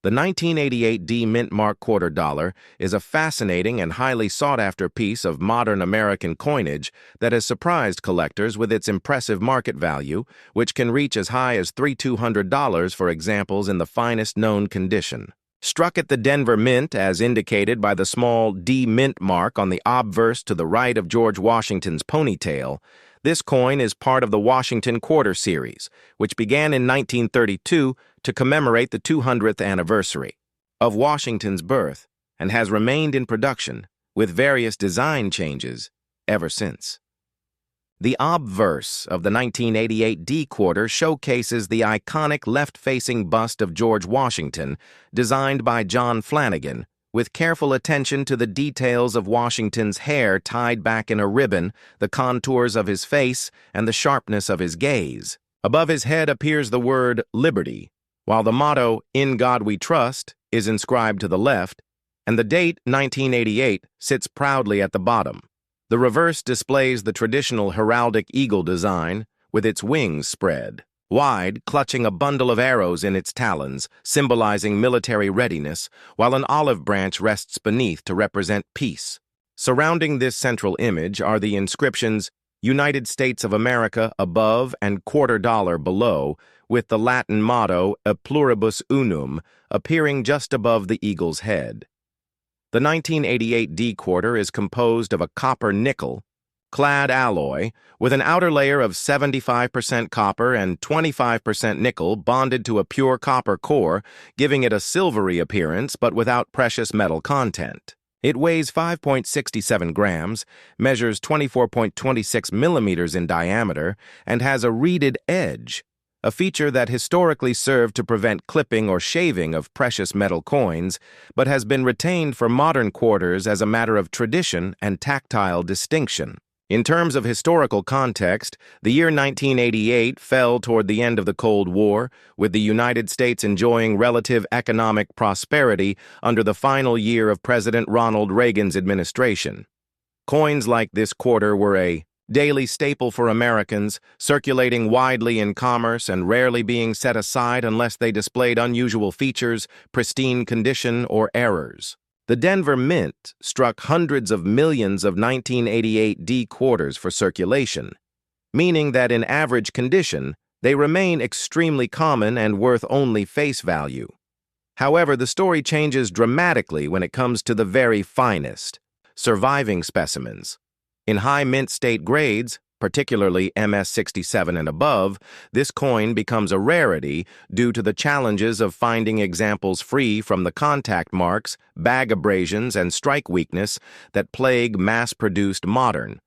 The 1988 D Mint Mark quarter dollar is a fascinating and highly sought-after piece of modern American coinage that has surprised collectors with its impressive market value, which can reach as high as $3,200 for examples in the finest known condition. Struck at the Denver Mint, as indicated by the small D Mint mark on the obverse to the right of George Washington's ponytail, this coin is part of the Washington Quarter Series, which began in 1932 to commemorate the 200th anniversary of Washington's birth and has remained in production with various design changes ever since. The obverse of the 1988 D quarter showcases the iconic left-facing bust of George Washington, designed by John Flanagan, with careful attention to the details of Washington's hair tied back in a ribbon, the contours of his face, and the sharpness of his gaze. Above his head appears the word Liberty, while the motto, "In God We Trust," is inscribed to the left, and the date, 1988, sits proudly at the bottom. The reverse displays the traditional heraldic eagle design, with its wings spread wide, clutching a bundle of arrows in its talons, symbolizing military readiness, while an olive branch rests beneath to represent peace. Surrounding this central image are the inscriptions United States of America above and quarter dollar below, with the Latin motto E pluribus unum appearing just above the eagle's head. The 1988 D quarter is composed of a copper nickel, clad alloy, with an outer layer of 75% copper and 25% nickel bonded to a pure copper core, giving it a silvery appearance but without precious metal content. It weighs 5.67 grams, measures 24.26 millimeters in diameter, and has a reeded edge, a feature that historically served to prevent clipping or shaving of precious metal coins, but has been retained for modern quarters as a matter of tradition and tactile distinction. In terms of historical context, the year 1988 fell toward the end of the Cold War, with the United States enjoying relative economic prosperity under the final year of President Ronald Reagan's administration. Coins like this quarter were a daily staple for Americans, circulating widely in commerce and rarely being set aside unless they displayed unusual features, pristine condition, or errors. The Denver Mint struck hundreds of millions of 1988 D quarters for circulation, meaning that in average condition, they remain extremely common and worth only face value. However, the story changes dramatically when it comes to the very finest, surviving specimens. In high mint state grades, particularly MS-67 and above, this coin becomes a rarity due to the challenges of finding examples free from the contact marks, bag abrasions, and strike weakness that plague mass-produced modern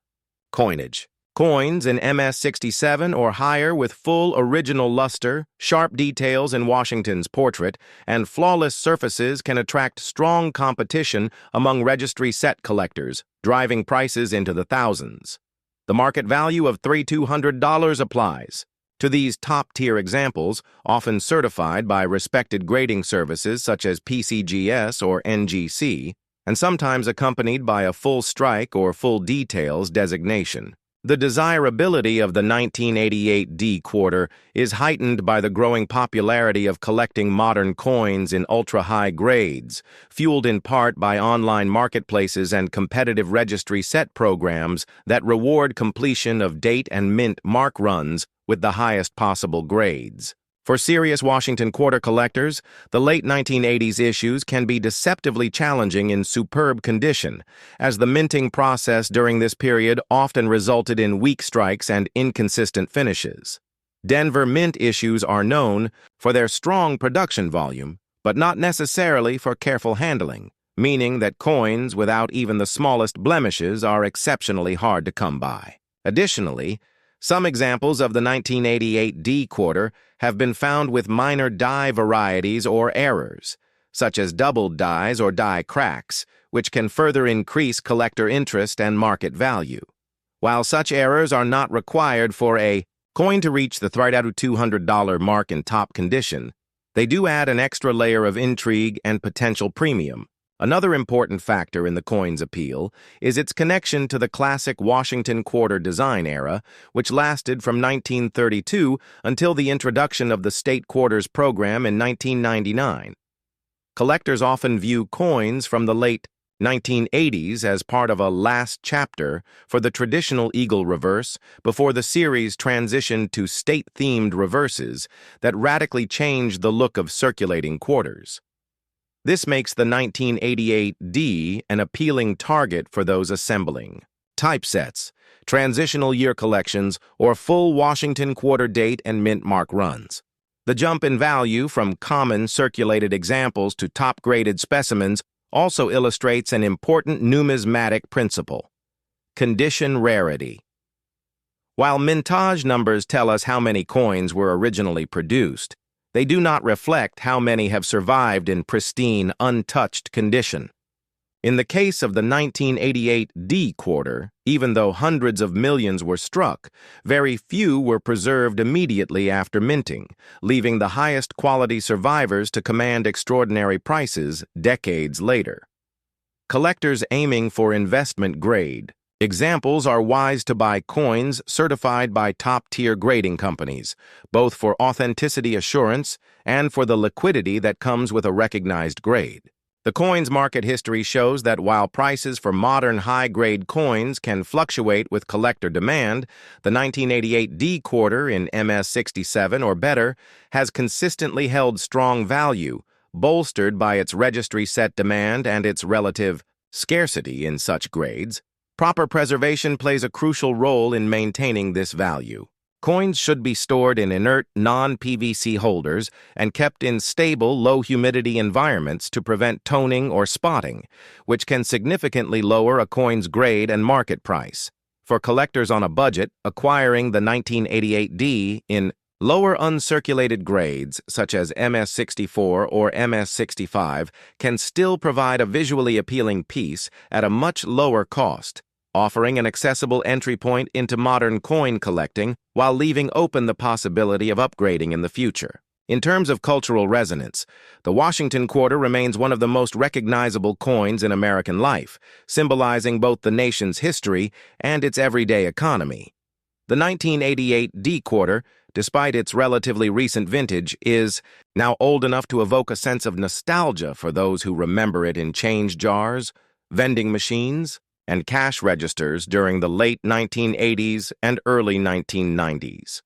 coinage. Coins in MS-67 or higher with full original luster, sharp details in Washington's portrait, and flawless surfaces can attract strong competition among registry set collectors, driving prices into the thousands. The market value of $3,200 applies to these top-tier examples, often certified by respected grading services such as PCGS or NGC, and sometimes accompanied by a full strike or full details designation. The desirability of the 1988 D quarter is heightened by the growing popularity of collecting modern coins in ultra-high grades, fueled in part by online marketplaces and competitive registry set programs that reward completion of date and mint mark runs with the highest possible grades. For serious Washington quarter collectors, the late 1980s issues can be deceptively challenging in superb condition, as the minting process during this period often resulted in weak strikes and inconsistent finishes. Denver Mint issues are known for their strong production volume, but not necessarily for careful handling, meaning that coins without even the smallest blemishes are exceptionally hard to come by. Additionally, some examples of the 1988 D quarter have been found with minor die varieties or errors, such as doubled dies or die cracks, which can further increase collector interest and market value. While such errors are not required for a coin to reach the $3,200 mark in top condition, they do add an extra layer of intrigue and potential premium. Another important factor in the coin's appeal is its connection to the classic Washington quarter design era, which lasted from 1932 until the introduction of the state quarters program in 1999. Collectors often view coins from the late 1980s as part of a last chapter for the traditional eagle reverse before the series transitioned to state-themed reverses that radically changed the look of circulating quarters. This makes the 1988D an appealing target for those assembling typesets, transitional year collections, or full Washington quarter date and mint mark runs. The jump in value from common circulated examples to top-graded specimens also illustrates an important numismatic principle: condition rarity. While mintage numbers tell us how many coins were originally produced, they do not reflect how many have survived in pristine, untouched condition. In the case of the 1988 D quarter, even though hundreds of millions were struck, very few were preserved immediately after minting, leaving the highest quality survivors to command extraordinary prices decades later. Collectors aiming for investment grade. Examples are wise to buy coins certified by top-tier grading companies, both for authenticity assurance and for the liquidity that comes with a recognized grade. The coins market history shows that while prices for modern high-grade coins can fluctuate with collector demand, the 1988 D quarter in MS67 or better has consistently held strong value, bolstered by its registry set demand and its relative scarcity in such grades. Proper preservation plays a crucial role in maintaining this value. Coins should be stored in inert, non-PVC holders and kept in stable, low-humidity environments to prevent toning or spotting, which can significantly lower a coin's grade and market price. For collectors on a budget, acquiring the 1988D in lower uncirculated grades, such as MS64 or MS65, can still provide a visually appealing piece at a much lower cost, offering an accessible entry point into modern coin collecting while leaving open the possibility of upgrading in the future. In terms of cultural resonance, the Washington quarter remains one of the most recognizable coins in American life, symbolizing both the nation's history and its everyday economy. The 1988 D quarter, despite its relatively recent vintage, is now old enough to evoke a sense of nostalgia for those who remember it in change jars, vending machines, and cash registers during the late 1980s and early 1990s.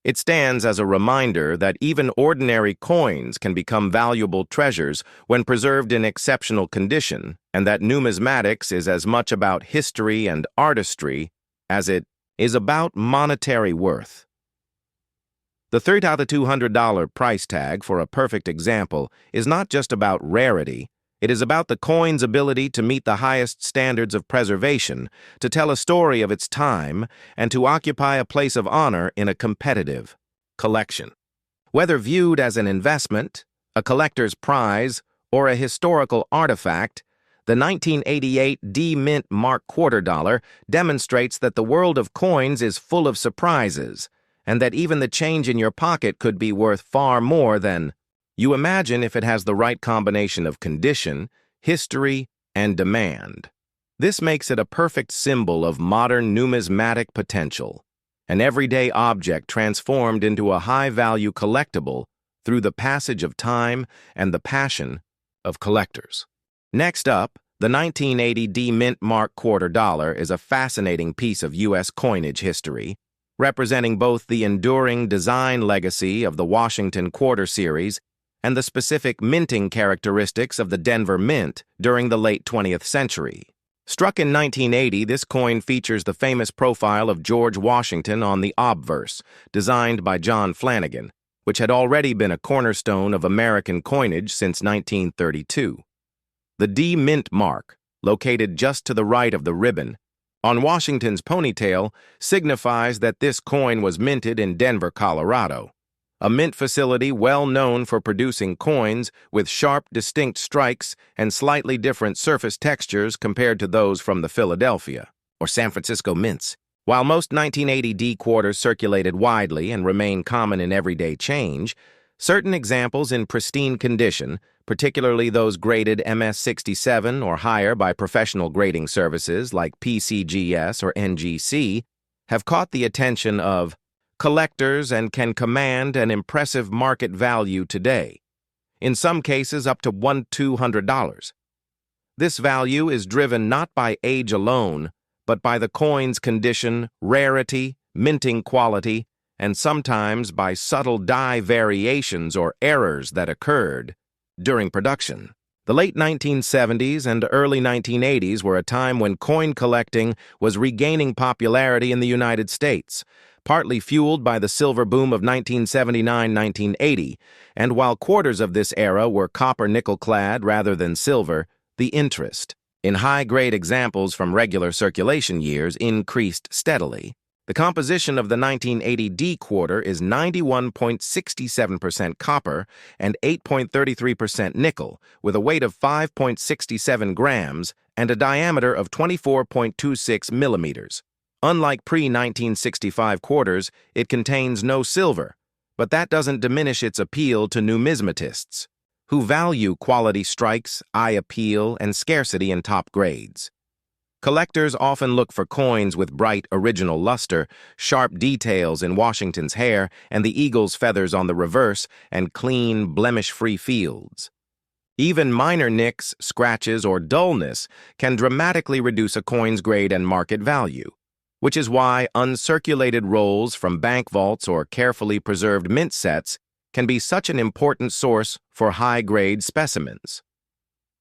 It stands as a reminder that even ordinary coins can become valuable treasures when preserved in exceptional condition, and that numismatics is as much about history and artistry as it is about monetary worth. The $3,200 price tag for a perfect example is not just about rarity. It is about the coin's ability to meet the highest standards of preservation, to tell a story of its time, and to occupy a place of honor in a competitive collection. Whether viewed as an investment, a collector's prize, or a historical artifact, the 1988 D Mint Mark quarter dollar demonstrates that the world of coins is full of surprises, and that even the change in your pocket could be worth far more than you imagine if it has the right combination of condition, history, and demand. This makes it a perfect symbol of modern numismatic potential, an everyday object transformed into a high-value collectible through the passage of time and the passion of collectors. Next up, the 1980 D Mint Mark quarter dollar is a fascinating piece of U.S. coinage history, representing both the enduring design legacy of the Washington Quarter Series and the specific minting characteristics of the Denver Mint during the late 20th century. Struck in 1980, this coin features the famous profile of George Washington on the obverse, designed by John Flanagan, which had already been a cornerstone of American coinage since 1932. The D Mint mark, located just to the right of the ribbon, on Washington's ponytail, signifies that this coin was minted in Denver, Colorado, a mint facility well known for producing coins with sharp, distinct strikes and slightly different surface textures compared to those from the Philadelphia or San Francisco mints. While most 1980 D quarters circulated widely and remain common in everyday change, certain examples in pristine condition, particularly those graded MS67 or higher by professional grading services like PCGS or NGC, have caught the attention of collectors and can command an impressive market value today. in some cases up to $200. This value is driven not by age alone, but by the coin's condition, rarity, minting quality, and sometimes by subtle die variations or errors that occurred during production. The late 1970s and early 1980s were a time when coin collecting was regaining popularity in the United States, partly fueled by the silver boom of 1979-1980, and while quarters of this era were copper-nickel clad rather than silver, the interest in high-grade examples from regular circulation years increased steadily. The composition of the 1980 D quarter is 91.67% copper and 8.33% nickel, with a weight of 5.67 grams and a diameter of 24.26 millimeters. Unlike pre-1965 quarters, it contains no silver, but that doesn't diminish its appeal to numismatists, who value quality strikes, eye appeal, and scarcity in top grades. Collectors often look for coins with bright, original luster, sharp details in Washington's hair and the eagle's feathers on the reverse, and clean, blemish-free fields. Even minor nicks, scratches, or dullness can dramatically reduce a coin's grade and market value, which is why uncirculated rolls from bank vaults or carefully preserved mint sets can be such an important source for high-grade specimens.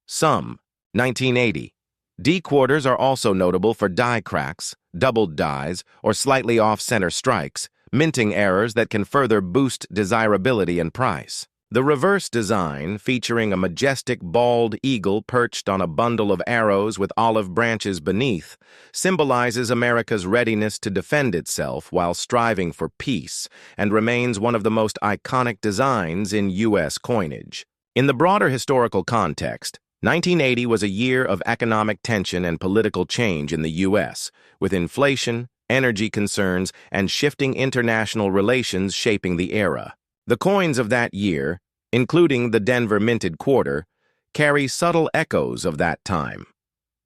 Some 1980 D quarters are also notable for die cracks, doubled dies, or slightly off-center strikes, minting errors that can further boost desirability and price. The reverse design, featuring a majestic bald eagle perched on a bundle of arrows with olive branches beneath, symbolizes America's readiness to defend itself while striving for peace, and remains one of the most iconic designs in U.S. coinage. In the broader historical context, 1980 was a year of economic tension and political change in the U.S., with inflation, energy concerns, and shifting international relations shaping the era. The coins of that year, including the Denver minted quarter, carry subtle echoes of that time.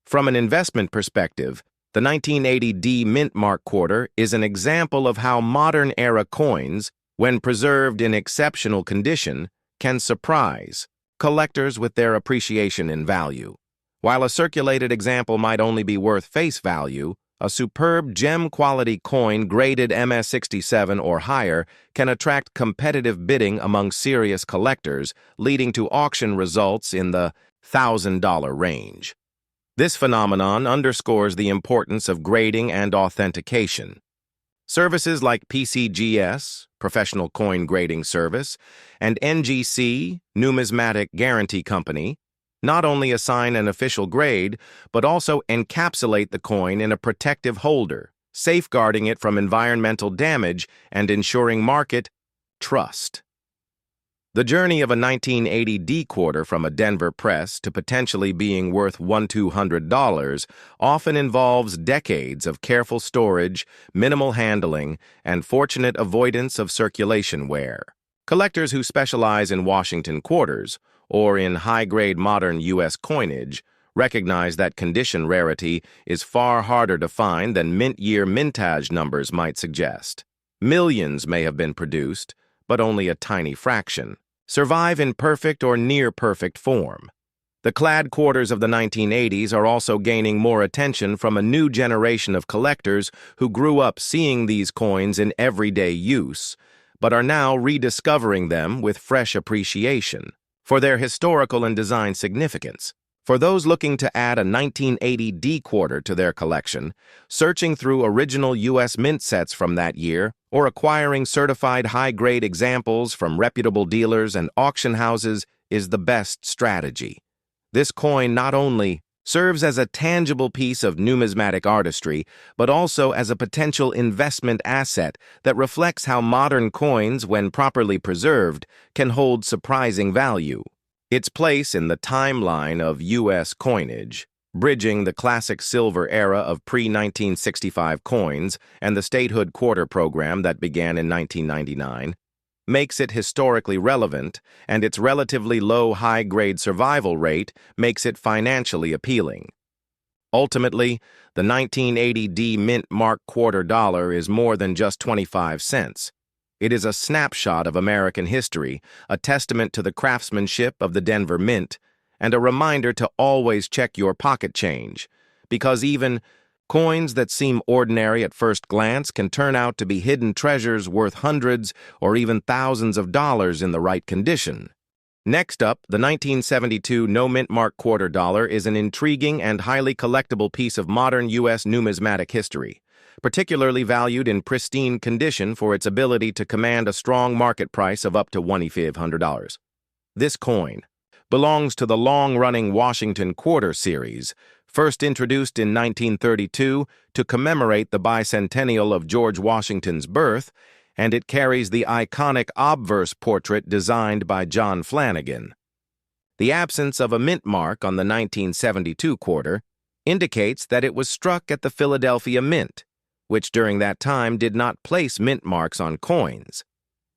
From an investment perspective, the 1980 D Mint Mark quarter is an example of how modern-era coins, when preserved in exceptional condition, can surprise collectors with their appreciation in value. While a circulated example might only be worth face value, a superb gem-quality coin graded MS67 or higher can attract competitive bidding among serious collectors, leading to auction results in the $1,000 range. This phenomenon underscores the importance of grading and authentication. Services like PCGS, Professional Coin Grading Service, and NGC, Numismatic Guarantee Company, not only assign an official grade, but also encapsulate the coin in a protective holder, safeguarding it from environmental damage and ensuring market trust. The journey of a 1980 D quarter from a Denver press to potentially being worth $1,200 often involves decades of careful storage, minimal handling, and fortunate avoidance of circulation wear. Collectors who specialize in Washington quarters, or in high-grade modern U.S. coinage, recognize that condition rarity is far harder to find than mint-year mintage numbers might suggest. Millions may have been produced, but only a tiny fraction survive in perfect or near-perfect form. The clad quarters of the 1980s are also gaining more attention from a new generation of collectors who grew up seeing these coins in everyday use, but are now rediscovering them with fresh appreciation for their historical and design significance. For those looking to add a 1980 D quarter to their collection, searching through original U.S. mint sets from that year, or acquiring certified high-grade examples from reputable dealers and auction houses is the best strategy. This coin not only serves as a tangible piece of numismatic artistry, but also as a potential investment asset that reflects how modern coins, when properly preserved, can hold surprising value. Its place in the timeline of U.S. coinage, bridging the classic silver era of pre-1965 coins and the statehood quarter program that began in 1999, makes it historically relevant, and its relatively low high-grade survival rate makes it financially appealing. Ultimately, the 1980 D Mint Mark quarter dollar is more than just 25 cents. It is a snapshot of American history, a testament to the craftsmanship of the Denver Mint, and a reminder to always check your pocket change, because even coins that seem ordinary at first glance can turn out to be hidden treasures worth hundreds or even thousands of dollars in the right condition. Next up, the 1972 no-mint mark quarter dollar is an intriguing and highly collectible piece of modern U.S. numismatic history, particularly valued in pristine condition for its ability to command a strong market price of up to $2,500. This coin belongs to the long-running Washington Quarter series, first introduced in 1932 to commemorate the bicentennial of George Washington's birth, and it carries the iconic obverse portrait designed by John Flanagan. The absence of a mint mark on the 1972 quarter indicates that it was struck at the Philadelphia Mint, which during that time did not place mint marks on coins.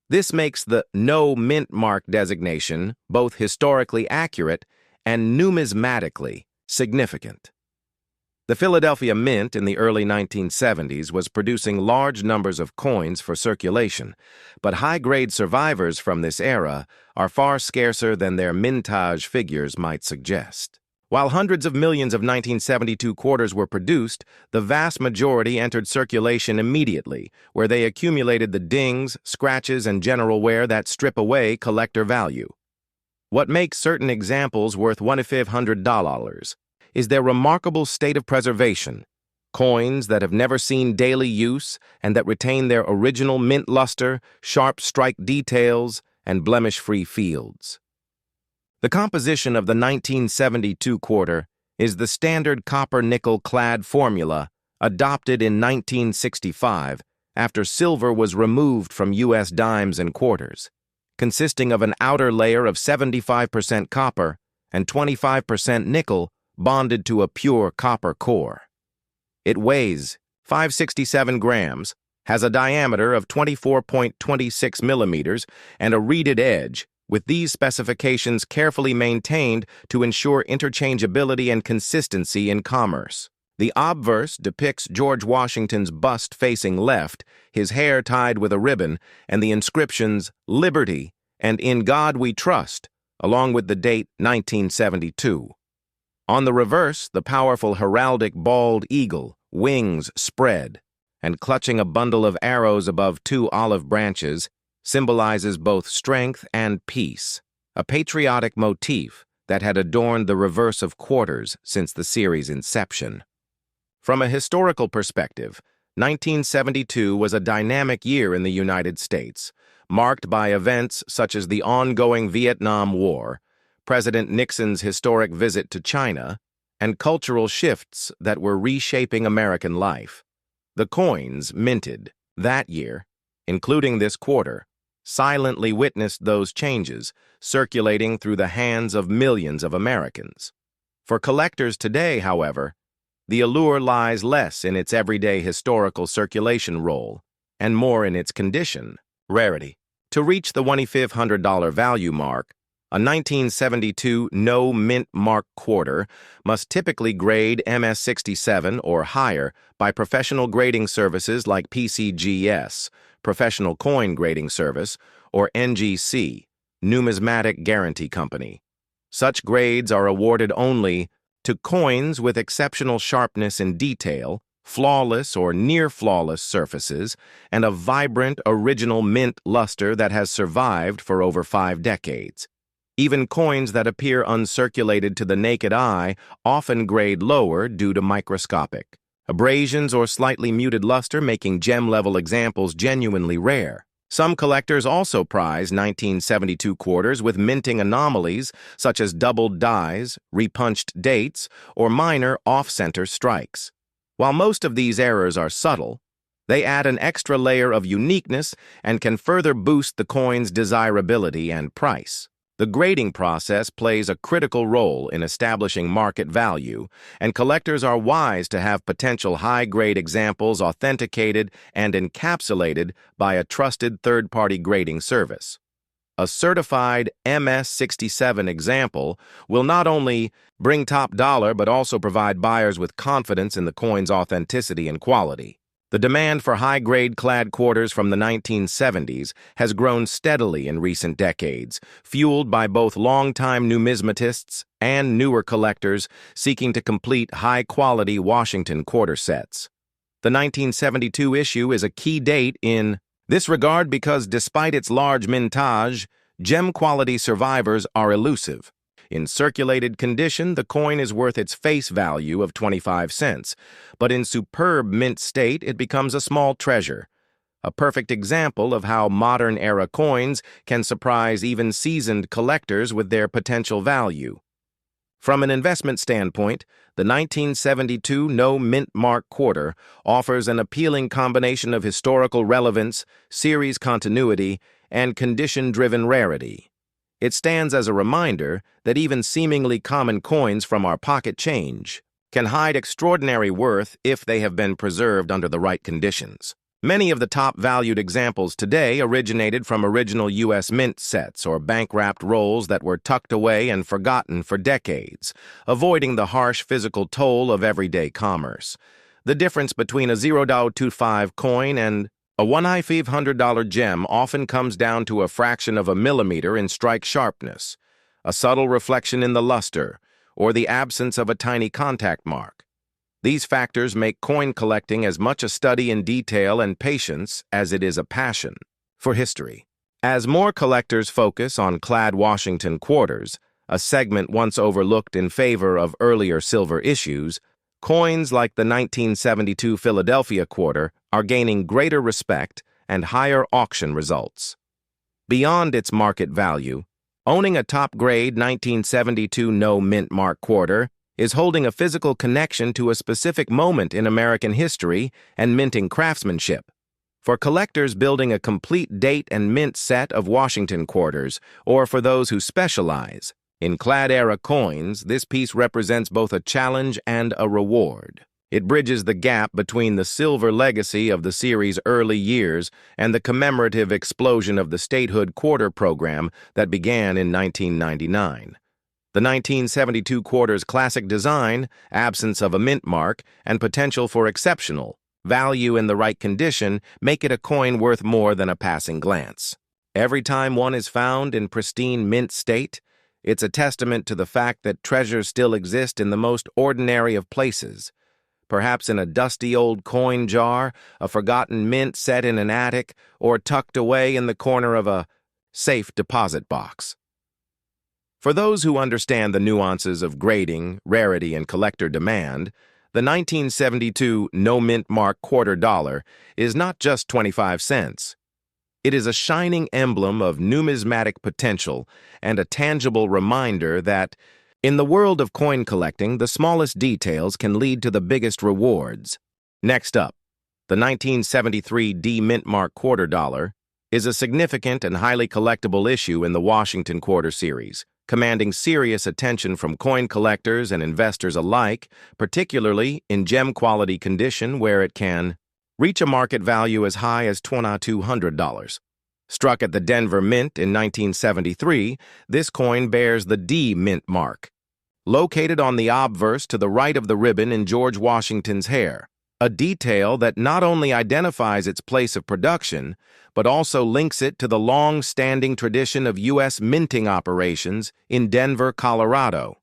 This makes the no mint mark designation both historically accurate and numismatically significant. The Philadelphia Mint in the early 1970s was producing large numbers of coins for circulation, but high-grade survivors from this era are far scarcer than their mintage figures might suggest. While hundreds of millions of 1972 quarters were produced, the vast majority entered circulation immediately, where they accumulated the dings, scratches, and general wear that strip away collector value. What makes certain examples worth $1,500 is their remarkable state of preservation, coins that have never seen daily use and that retain their original mint luster, sharp strike details, and blemish-free fields. The composition of the 1972 quarter is the standard copper-nickel clad formula adopted in 1965 after silver was removed from U.S. dimes and quarters, consisting of an outer layer of 75% copper and 25% nickel bonded to a pure copper core. It weighs 567 grams, has a diameter of 24.26 millimeters, and a reeded edge, with these specifications carefully maintained to ensure interchangeability and consistency in commerce. The obverse depicts George Washington's bust facing left, his hair tied with a ribbon, and the inscriptions "Liberty" and "In God We Trust," along with the date 1972. On the reverse, the powerful heraldic bald eagle, wings spread, and clutching a bundle of arrows above two olive branches, symbolizes both strength and peace, a patriotic motif that had adorned the reverse of quarters since the series' inception. From a historical perspective, 1972 was a dynamic year in the United States, marked by events such as the ongoing Vietnam War, President Nixon's historic visit to China, and cultural shifts that were reshaping American life. The coins minted that year, including this quarter, silently witnessed those changes, circulating through the hands of millions of Americans. For collectors today, however, the allure lies less in its everyday historical circulation role and more in its condition, rarity. To reach the $2,500 value mark, a 1972 no-mint mark quarter must typically grade MS67 or higher by professional grading services like PCGS, Professional Coin Grading Service, or NGC, Numismatic Guarantee Company. Such grades are awarded only to coins with exceptional sharpness and detail, flawless or near-flawless surfaces, and a vibrant, original mint luster that has survived for over 5 decades. Even coins that appear uncirculated to the naked eye often grade lower due to microscopic abrasions or slightly muted luster, making gem-level examples genuinely rare. Some collectors also prize 1972 quarters with minting anomalies such as doubled dies, repunched dates, or minor off-center strikes. While most of these errors are subtle, they add an extra layer of uniqueness and can further boost the coin's desirability and price. The grading process plays a critical role in establishing market value, and collectors are wise to have potential high-grade examples authenticated and encapsulated by a trusted third-party grading service. A certified MS67 example will not only bring top dollar but also provide buyers with confidence in the coin's authenticity and quality. The demand for high-grade clad quarters from the 1970s has grown steadily in recent decades, fueled by both longtime numismatists and newer collectors seeking to complete high-quality Washington quarter sets. The 1972 issue is a key date in this regard because despite its large mintage, gem-quality survivors are elusive. In circulated condition, the coin is worth its face value of 25 cents, but in superb mint state, it becomes a small treasure. A perfect example of how modern-era coins can surprise even seasoned collectors with their potential value. From an investment standpoint, the 1972 No Mint Mark quarter offers an appealing combination of historical relevance, series continuity, and condition-driven rarity. It stands as a reminder that even seemingly common coins from our pocket change can hide extraordinary worth if they have been preserved under the right conditions. Many of the top-valued examples today originated from original U.S. mint sets or bank-wrapped rolls that were tucked away and forgotten for decades, avoiding the harsh physical toll of everyday commerce. The difference between a $0.25 coin and a $1,500 gem often comes down to a fraction of a millimeter in strike sharpness, a subtle reflection in the luster, or the absence of a tiny contact mark. These factors make coin collecting as much a study in detail and patience as it is a passion for history. As more collectors focus on clad Washington quarters, a segment once overlooked in favor of earlier silver issues, coins like the 1972 Philadelphia quarter are gaining greater respect and higher auction results. Beyond its market value, owning a top-grade 1972 No Mint Mark quarter is holding a physical connection to a specific moment in American history and minting craftsmanship. For collectors building a complete date and mint set of Washington quarters, or for those who specialize in clad-era coins, this piece represents both a challenge and a reward. It bridges the gap between the silver legacy of the series' early years and the commemorative explosion of the statehood quarter program that began in 1999. The 1972 quarter's classic design, absence of a mint mark, and potential for exceptional value in the right condition make it a coin worth more than a passing glance. Every time one is found in pristine mint state, it's a testament to the fact that treasures still exist in the most ordinary of places, perhaps in a dusty old coin jar, a forgotten mint set in an attic, or tucked away in the corner of a safe deposit box. For those who understand the nuances of grading, rarity, and collector demand, the 1972 No Mint Mark quarter dollar is not just 25 cents. It is a shining emblem of numismatic potential and a tangible reminder that, in the world of coin collecting, the smallest details can lead to the biggest rewards. Next up, the 1973 D Mint Mark quarter dollar is a significant and highly collectible issue in the Washington quarter series, commanding serious attention from coin collectors and investors alike, particularly in gem-quality condition where it can reach a market value as high as $2,200. Struck at the Denver Mint in 1973, this coin bears the D Mint mark, located on the obverse to the right of the ribbon in George Washington's hair, a detail that not only identifies its place of production, but also links it to the long-standing tradition of U.S. minting operations in Denver, Colorado.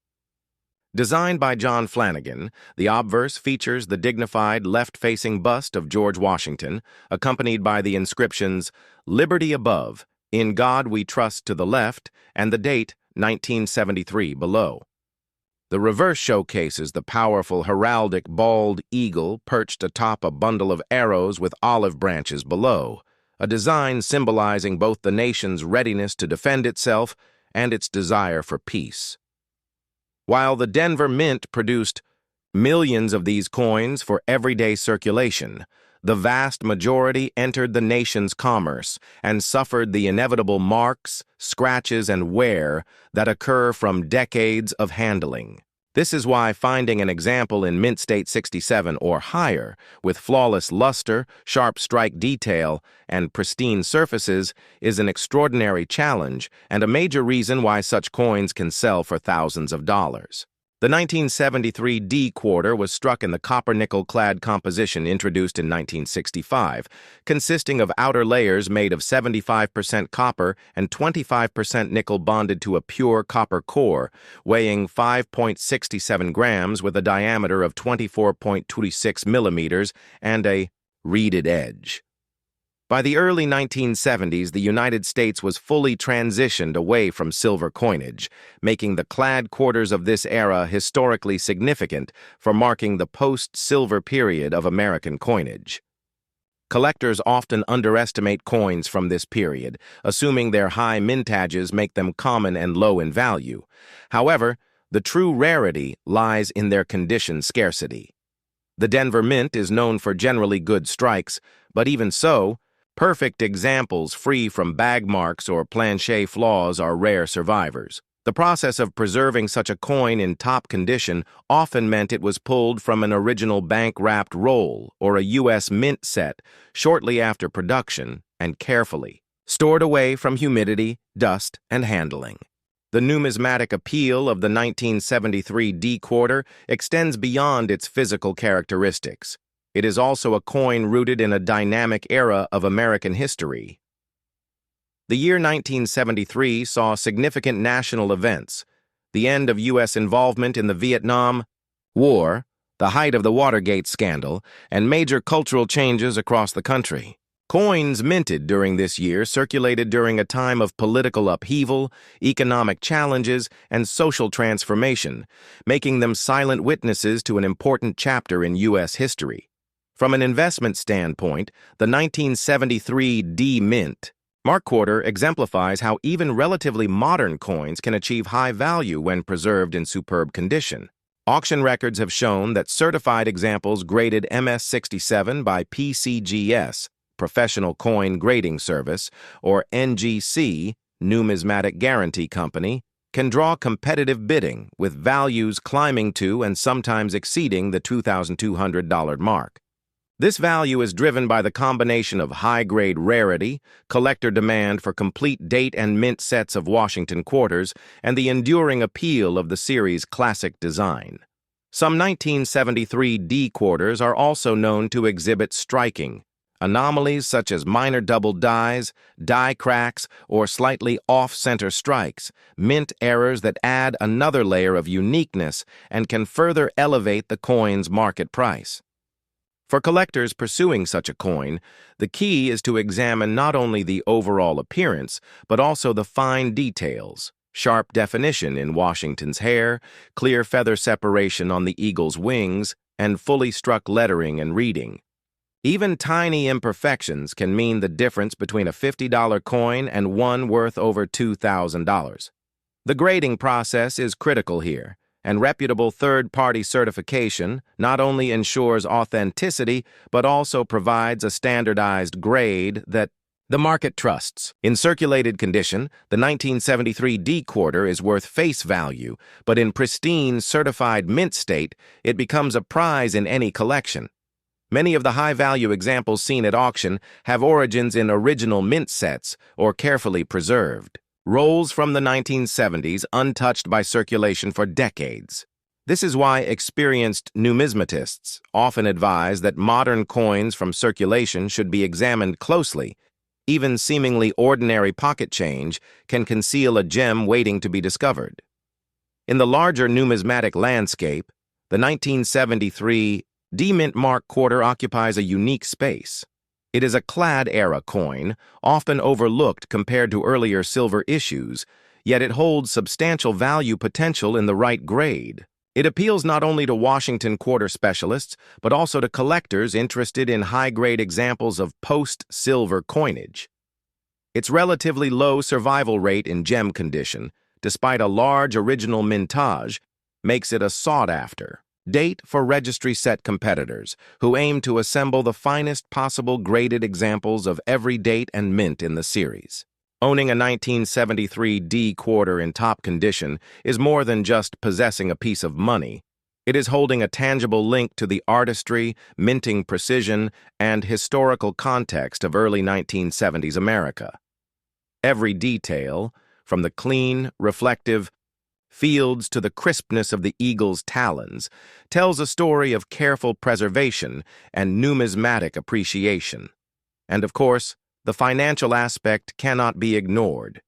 Designed by John Flanagan, the obverse features the dignified left-facing bust of George Washington, accompanied by the inscriptions, "Liberty above, in God we trust" to the left, and the date, 1973, below. The reverse showcases the powerful heraldic bald eagle perched atop a bundle of arrows with olive branches below, a design symbolizing both the nation's readiness to defend itself and its desire for peace. While the Denver Mint produced millions of these coins for everyday circulation, the vast majority entered the nation's commerce and suffered the inevitable marks, scratches, and wear that occur from decades of handling. This is why finding an example in mint state 67 or higher, with flawless luster, sharp strike detail, and pristine surfaces, is an extraordinary challenge and a major reason why such coins can sell for thousands of dollars. The 1973 D quarter was struck in the copper-nickel clad composition introduced in 1965, consisting of outer layers made of 75% copper and 25% nickel bonded to a pure copper core, weighing 5.67 grams with a diameter of 24.26 millimeters and a reeded edge. By the early 1970s, the United States was fully transitioned away from silver coinage, making the clad quarters of this era historically significant for marking the post-silver period of American coinage. Collectors often underestimate coins from this period, assuming their high mintages make them common and low in value. However, the true rarity lies in their condition scarcity. The Denver Mint is known for generally good strikes, but even so, perfect examples free from bag marks or planche flaws are rare survivors. The process of preserving such a coin in top condition often meant it was pulled from an original bank-wrapped roll or a U.S. mint set shortly after production and carefully stored away from humidity, dust, and handling. The numismatic appeal of the 1973 D quarter extends beyond its physical characteristics. It is also a coin rooted in a dynamic era of American history. The year 1973 saw significant national events: the end of U.S. involvement in the Vietnam War, the height of the Watergate scandal, and major cultural changes across the country. Coins minted during this year circulated during a time of political upheaval, economic challenges, and social transformation, making them silent witnesses to an important chapter in U.S. history. From an investment standpoint, the 1973 D Mint Mark quarter exemplifies how even relatively modern coins can achieve high value when preserved in superb condition. Auction records have shown that certified examples graded MS67 by PCGS, Professional Coin Grading Service, or NGC, Numismatic Guarantee Company, can draw competitive bidding, with values climbing to and sometimes exceeding the $2,200 mark. This value is driven by the combination of high-grade rarity, collector demand for complete date and mint sets of Washington quarters, and the enduring appeal of the series' classic design. Some 1973 D quarters are also known to exhibit striking anomalies such as minor double dies, die cracks, or slightly off-center strikes, mint errors that add another layer of uniqueness and can further elevate the coin's market price. For collectors pursuing such a coin, the key is to examine not only the overall appearance, but also the fine details: sharp definition in Washington's hair, clear feather separation on the eagle's wings, and fully struck lettering and reading. Even tiny imperfections can mean the difference between a $50 coin and one worth over $2,000. The grading process is critical here, and reputable third-party certification not only ensures authenticity but also provides a standardized grade that the market trusts. In circulated condition, the 1973 D quarter is worth face value, but in pristine, certified mint state, it becomes a prize in any collection. Many of the high-value examples seen at auction have origins in original mint sets or carefully preserved rolls from the 1970s untouched by circulation for decades. This is why experienced numismatists often advise that modern coins from circulation should be examined closely. Even seemingly ordinary pocket change can conceal a gem waiting to be discovered. In the larger numismatic landscape, the 1973 D Mint Mark quarter occupies a unique space. It is a clad-era coin, often overlooked compared to earlier silver issues, yet it holds substantial value potential in the right grade. It appeals not only to Washington quarter specialists, but also to collectors interested in high-grade examples of post-silver coinage. Its relatively low survival rate in gem condition, despite a large original mintage, makes it a sought-after date for registry set competitors who aim to assemble the finest possible graded examples of every date and mint in the series. Owning a 1973 D quarter in top condition is more than just possessing a piece of money. It is holding a tangible link to the artistry, minting precision, and historical context of early 1970s America. Every detail, from the clean, reflective fields to the crispness of the eagle's talons, tells a story of careful preservation and numismatic appreciation. And of course, the financial aspect cannot be ignored.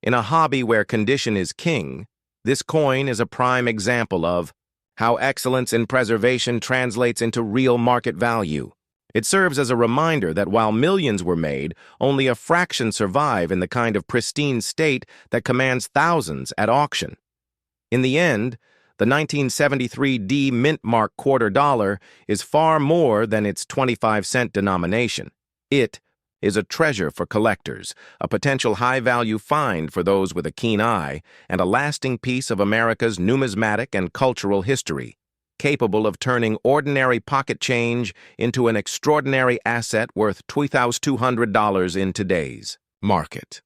In a hobby where condition is king, this coin is a prime example of how excellence in preservation translates into real market value. It serves as a reminder that while millions were made, only a fraction survive in the kind of pristine state that commands thousands at auction. In the end, the 1973 D Mint Mark quarter dollar is far more than its 25-cent denomination. It is a treasure for collectors, a potential high-value find for those with a keen eye, and a lasting piece of America's numismatic and cultural history, capable of turning ordinary pocket change into an extraordinary asset worth $2,200 in today's market.